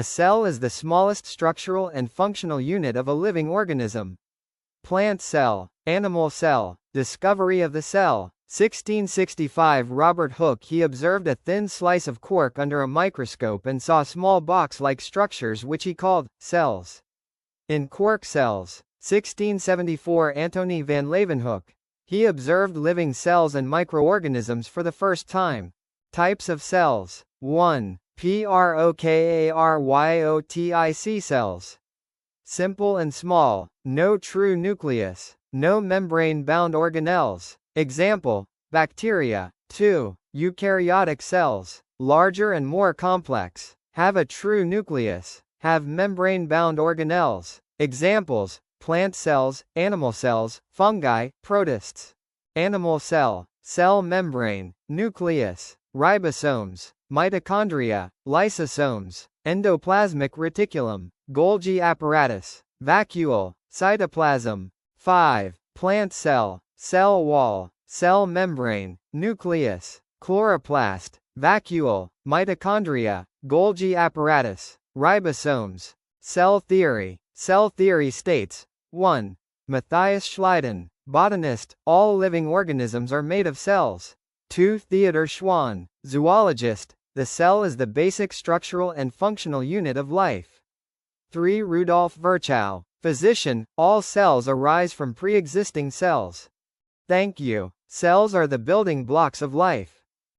A cell is the smallest structural and functional unit of a living organism. Plant cell, animal cell, discovery of the cell. 1665 Robert Hooke he observed a thin slice of cork under a microscope and saw small box-like structures which he called cells. In cork cells. 1674 Antony van Leeuwenhoek. He observed living cells and microorganisms for the first time. Types of cells. 1. Prokaryotic cells. Simple and small, no true nucleus, no membrane-bound organelles. Example, bacteria. 2. Eukaryotic cells, larger and more complex, have a true nucleus, have membrane-bound organelles. Examples, plant cells, animal cells, fungi, protists. Animal cell, cell membrane, nucleus, ribosomes, mitochondria, lysosomes, endoplasmic reticulum, Golgi apparatus, vacuole, cytoplasm. 5. Plant cell, cell wall, cell membrane, nucleus, chloroplast, vacuole, mitochondria, Golgi apparatus, ribosomes. Cell theory. Cell theory states, 1. Matthias Schleiden, botanist, all living organisms are made of cells. 2. Theodor Schwann, zoologist, the cell is the basic structural and functional unit of life. 3. Rudolf Virchow, physician, all cells arise from pre-existing cells. Thank you. Cells are the building blocks of life.